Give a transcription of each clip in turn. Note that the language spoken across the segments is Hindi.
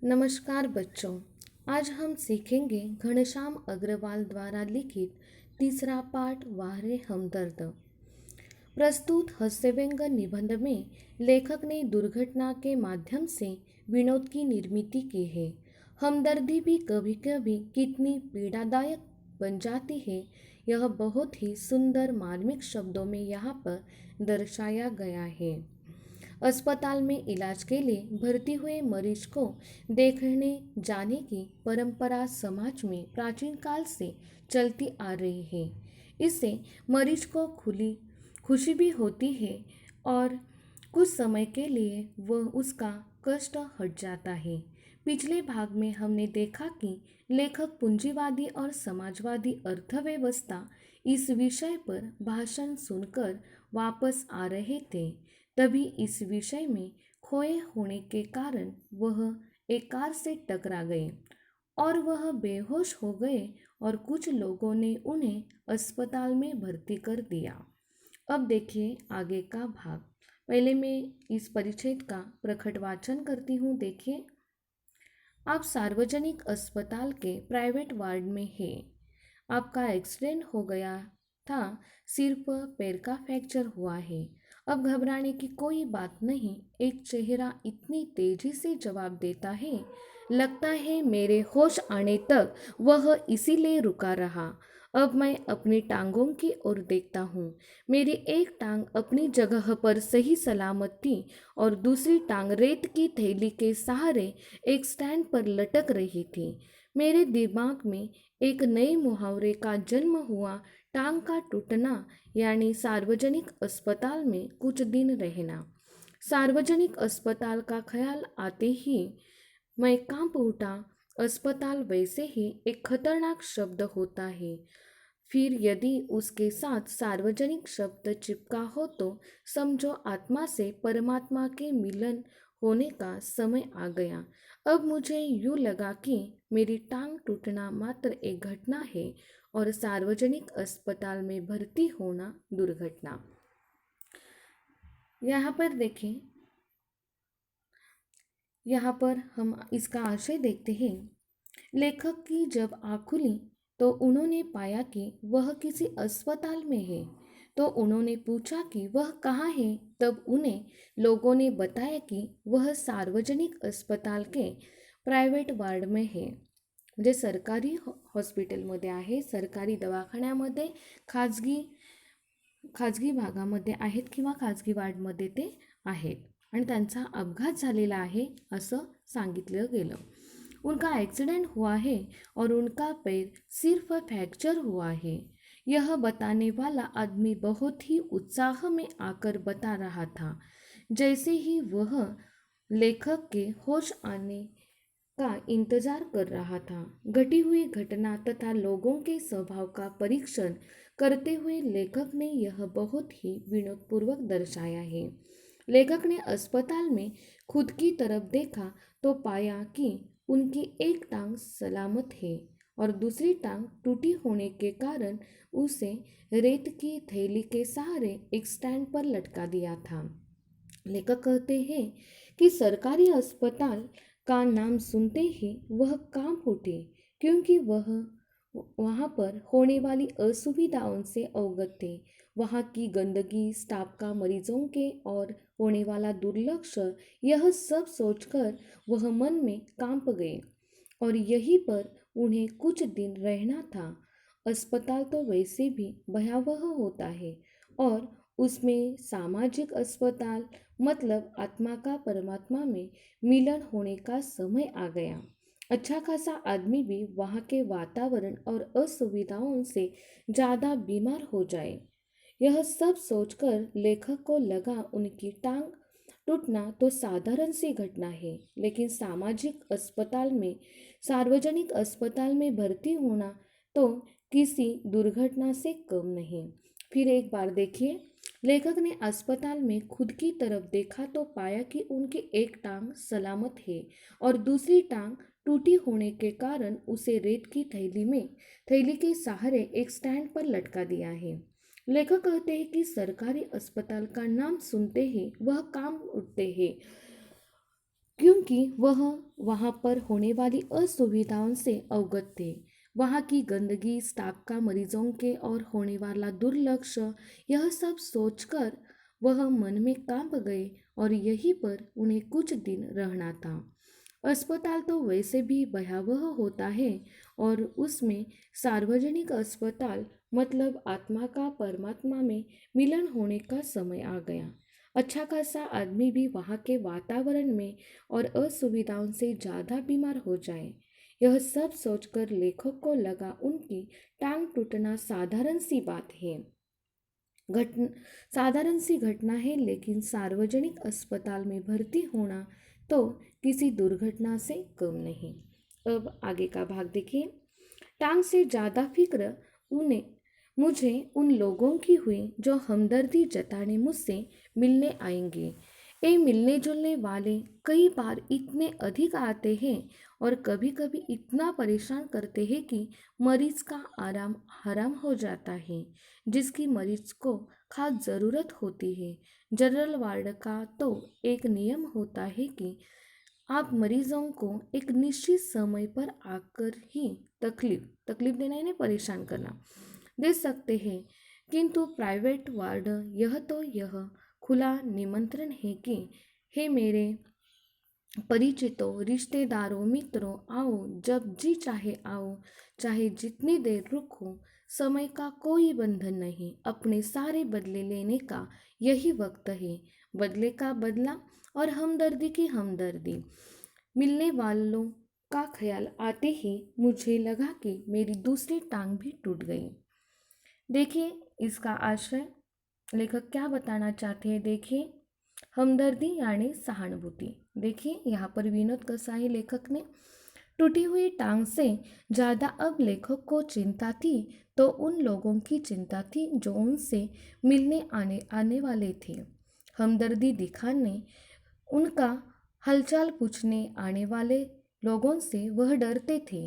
नमस्कार बच्चों। आज हम सीखेंगे घनश्याम अग्रवाल द्वारा लिखित तीसरा पाठ वाह हमदर्द। प्रस्तुत हास्यव्यंग निबंध में लेखक ने दुर्घटना के माध्यम से विनोद की निर्मित की है। हमदर्दी भी कभी कभी कितनी पीड़ादायक बन जाती है, यह बहुत ही सुंदर मार्मिक शब्दों में यहाँ पर दर्शाया गया है। अस्पताल में इलाज के लिए भर्ती हुए मरीज को देखने जाने की परंपरा समाज में प्राचीन काल से चलती आ रही है। इससे मरीज को खुली खुशी भी होती है और कुछ समय के लिए वह उसका कष्ट हट जाता है। पिछले भाग में हमने देखा कि लेखक पूंजीवादी और समाजवादी अर्थव्यवस्था इस विषय पर भाषण सुनकर वापस आ रहे थे। तभी इस विषय में खोए होने के कारण वह एक कार से टकरा गए और वह बेहोश हो गए और कुछ लोगों ने उन्हें अस्पताल में भर्ती कर दिया। अब देखिए आगे का भाग। पहले मैं इस परिच्छेद का प्रकट वाचन करती हूँ। देखिए, आप सार्वजनिक अस्पताल के प्राइवेट वार्ड में हैं। आपका एक्सीडेंट हो गया था, सिर पर पैर का फ्रैक्चर हुआ है। अब घबराने की कोई बात नहीं, एक चेहरा इतनी तेजी से जवाब देता है, लगता है मेरे होश आने तक वह इसीलिए रुका रहा। अब मैं अपनी टांगों की ओर देखता हूँ। मेरी एक टांग अपनी जगह पर सही सलामत थी और दूसरी टांग रेत की थैली के सहारे एक स्टैंड पर लटक रही थी। मेरे दिमाग में एक नए मुहावरे का जन्म हुआ, टांग का टूटना यानी सार्वजनिक अस्पताल में कुछ दिन रहना। सार्वजनिक अस्पताल का ख्याल आते ही मैं कांप उठा। अस्पताल वैसे ही एक खतरनाक शब्द होता है, फिर यदि उसके साथ सार्वजनिक शब्द चिपका हो तो समझो आत्मा से परमात्मा के मिलन होने का समय आ गया। अब मुझे यूँ लगा कि मेरी टांग टूटना मात्र एक घटना है और सार्वजनिक अस्पताल में भर्ती होना दुर्घटना। यहाँ पर देखें, यहाँ पर हम इसका आशय देखते हैं। लेखक की जब आँख खुली तो उन्होंने पाया कि वह किसी अस्पताल में है। तो उन्होंने पूछा कि वह कहाँ है। तब उन्हें लोगों ने बताया कि वह सार्वजनिक अस्पताल के प्रायव्हेट वार्ड में है। म्हणजे सरकारी हॉस्पिटलमध्ये आहे, सरकारी दवाखान्यामध्ये, खाजगी भागामध्ये आहेत किंवा खाजगी वार्डमध्ये ते आहेत आणि त्यांचा अपघात झालेला आहे असं सांगितलं गेलं। उनका एक्सीडेंट हुआ है और उनका पैर सिर्फ फ्रैक्चर हुआ है। यह बताने वाला आदमी बहुत ही उत्साह में आकर बता रहा था, जैसे ही वह लेखक के होश आने का इंतजार कर रहा था। घटी हुई घटना तथा लोगों के स्वभाव का परीक्षण करते हुए लेखक ने यह बहुत ही विनोदपूर्वक दर्शाया है। लेखक ने अस्पताल में खुद की तरफ देखा तो पाया कि उनकी एक टांग सलामत है और दूसरी टांग टूटी होने के कारण उसे रेत की थैली के सहारे एक स्टैंड पर लटका दिया था। लेखक कहते हैं कि सरकारी अस्पताल का नाम सुनते ही वह कांप उठे, क्योंकि वह वहाँ पर होने वाली असुविधाओं से अवगत थे। वहाँ की गंदगी, स्टाफ का मरीजों के और होने वाला दुर्लक्ष्य, यह सब सोचकर वह मन में कांप गए और यहीं पर उन्हें कुछ दिन रहना था। अस्पताल तो वैसे भी भयावह होता है और उसमें सामाजिक अस्पताल मतलब आत्मा का परमात्मा में मिलन होने का समय आ गया। अच्छा खासा आदमी भी वहाँ के वातावरण और असुविधाओं से ज़्यादा बीमार हो जाए। यह सब सोचकर लेखक को लगा उनकी टांग टूटना तो साधारण सी घटना है, लेकिन सार्वजनिक अस्पताल में भर्ती होना तो किसी दुर्घटना से कम नहीं। फिर एक बार देखिए, लेखक ने अस्पताल में खुद की तरफ देखा तो पाया कि उनकी एक टांग सलामत है और दूसरी टांग टूटी होने के कारण उसे रेत की थैली के सहारे एक स्टैंड पर लटका दिया है। लेखक कहते हैं कि सरकारी अस्पताल का नाम सुनते ही वह काम उठते हैं, क्योंकि वह वहाँ पर होने वाली असुविधाओं से अवगत थे। वहाँ की गंदगी, स्टाफ का मरीजों के और होने वाला दुर्लक्ष्य, यह सब सोचकर वह मन में कांप गए और यहीं पर उन्हें कुछ दिन रहना था। अस्पताल तो वैसे भी भयावह होता है और उसमें सार्वजनिक अस्पताल मतलब आत्मा का परमात्मा में मिलन होने का समय आ गया। अच्छा खासा आदमी भी वहाँ के वातावरण में और असुविधाओं से ज़्यादा बीमार हो जाए। यह सब सोचकर लेखक को लगा उनकी टांग टूटना साधारण सी बात है, घटना साधारण सी घटना है, लेकिन सार्वजनिक अस्पताल में भर्ती होना तो किसी दुर्घटना से कम नहीं। अब आगे का भाग देखिए। टांग से ज़्यादा फिक्र उन्हें मुझे उन लोगों की हुई जो हमदर्दी जताने मुझसे मिलने आएंगे। ये मिलने जुलने वाले कई बार इतने अधिक आते हैं और कभी कभी इतना परेशान करते हैं कि मरीज का आराम हराम हो जाता है, जिसकी मरीज को खास ज़रूरत होती है। जनरल वार्ड का तो एक नियम होता है कि आप मरीजों को एक निश्चित समय पर आकर ही तकलीफ देना यानी परेशान करना दे सकते हैं, किंतु प्राइवेट वार्ड यह खुला निमंत्रण है कि हे मेरे परिचितों, रिश्तेदारों, मित्रों, आओ, जब जी चाहे आओ, चाहे जितनी देर रुको, समय का कोई बंधन नहीं। अपने सारे बदले लेने का यही वक्त है, बदले का बदला और हमदर्दी की हमदर्दी। मिलने वालों का ख्याल आते ही मुझे लगा कि मेरी दूसरी टांग भी टूट गई। देखिए इसका आशय लेखक क्या बताना चाहते हैं। देखिए, हमदर्दी यानी सहानुभूति। देखिए यहाँ पर विनोद कसा है लेखक ने। टूटी हुई टांग से ज़्यादा अब लेखक को चिंता थी तो उन लोगों की चिंता थी जो उनसे मिलने आने वाले थे। हमदर्दी दिखाने, उनका हालचाल पूछने आने वाले लोगों से वह डरते थे।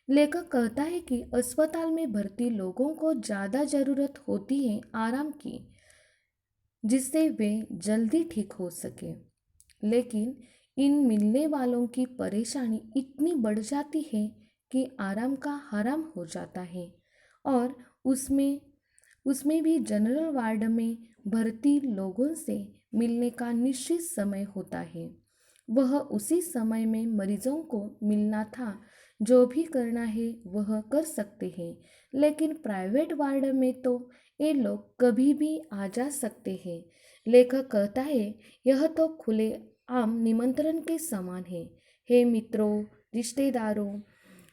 लेखक कहता है कि अस्पताल में भर्ती लोगों को ज़्यादा ज़रूरत होती है आराम की, जिससे वे जल्दी ठीक हो सके, लेकिन इन मिलने वालों की परेशानी इतनी बढ़ जाती है कि आराम का हराम हो जाता है। और उसमें उसमें भी जनरल वार्ड में भर्ती लोगों से मिलने का निश्चित समय होता है। वह उसी समय में मरीजों को मिलना था। जो भी करना है वह कर सकते हैं, लेकिन प्राइवेट वार्ड में तो ये लोग कभी भी आ जा सकते हैं। लेखक कहता है यह तो खुले आम निमंत्रण के समान है। हे मित्रों,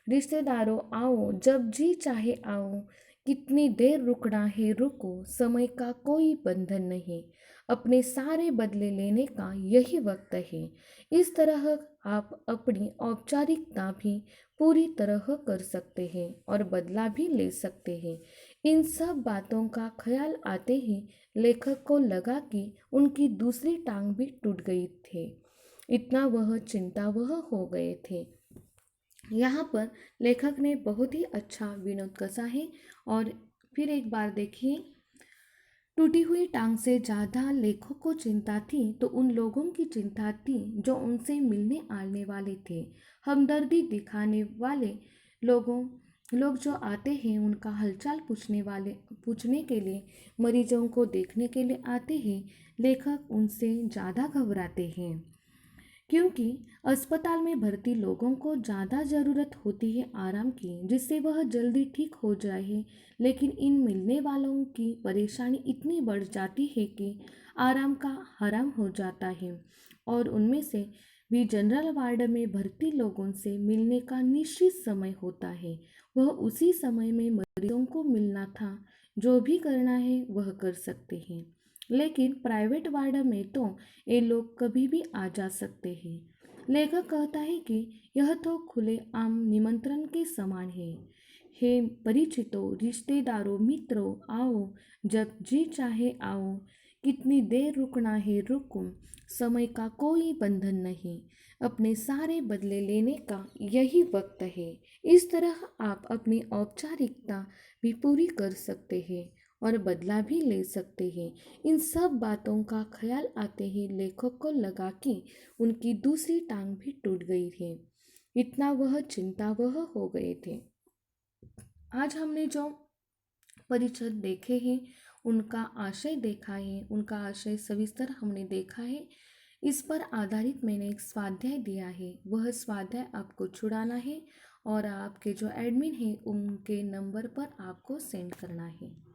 रिश्तेदारों आओ, जब जी चाहे आओ, कितनी देर रुकना है रुको, समय का कोई बंधन नहीं। अपने सारे बदले लेने का यही वक्त है। इस तरह आप अपनी औपचारिकता भी पूरी तरह कर सकते हैं और बदला भी ले सकते हैं। इन सब बातों का ख्याल आते ही लेखक को लगा कि उनकी दूसरी टांग भी टूट गई थी। इतना वह चिंतावह हो गए थे। यहाँ पर लेखक ने बहुत ही अच्छा विनोद कसा है। और फिर एक बार देखिए, टूटी हुई टांग से ज़्यादा लेखक को चिंता थी तो उन लोगों की चिंता थी जो उनसे मिलने आने वाले थे। हमदर्दी दिखाने वाले लोग जो आते हैं, उनका हालचाल पूछने के लिए, मरीजों को देखने के लिए आते हैं। लेखक उनसे ज़्यादा घबराते हैं क्योंकि अस्पताल में भर्ती लोगों को ज़्यादा ज़रूरत होती है आराम की, जिससे वह जल्दी ठीक हो जाए, लेकिन इन मिलने वालों की परेशानी इतनी बढ़ जाती है कि आराम का हराम हो जाता है। और उनमें से भी जनरल वार्ड में भर्ती लोगों से मिलने का निश्चित समय होता है। वह उसी समय में मरीजों को मिलना था। जो भी करना है वह कर सकते हैं, लेकिन प्राइवेट वार्ड में तो ये लोग कभी भी आ जा सकते हैं। लेखक कहता है कि यह तो खुले आम निमंत्रण के समान है। हे परिचितों, रिश्तेदारों, मित्रों, आओ, जब जी चाहे आओ, कितनी देर रुकना है रुको, समय का कोई बंधन नहीं। अपने सारे बदले लेने का यही वक्त है। इस तरह आप अपनी औपचारिकता भी पूरी कर सकते हैं और बदला भी ले सकते हैं। इन सब बातों का ख्याल आते ही लेखक को लगा कि उनकी दूसरी टांग भी टूट गई है। इतना वह चिंतावह हो गए थे। आज हमने जो परिच्छेद देखे हैं उनका आशय देखा है, उनका आशय सविस्तर हमने देखा है। इस पर आधारित मैंने एक स्वाध्याय दिया है, वह स्वाध्याय आपको छुड़ाना है और आपके जो एडमिन है उनके नंबर पर आपको सेंड करना है।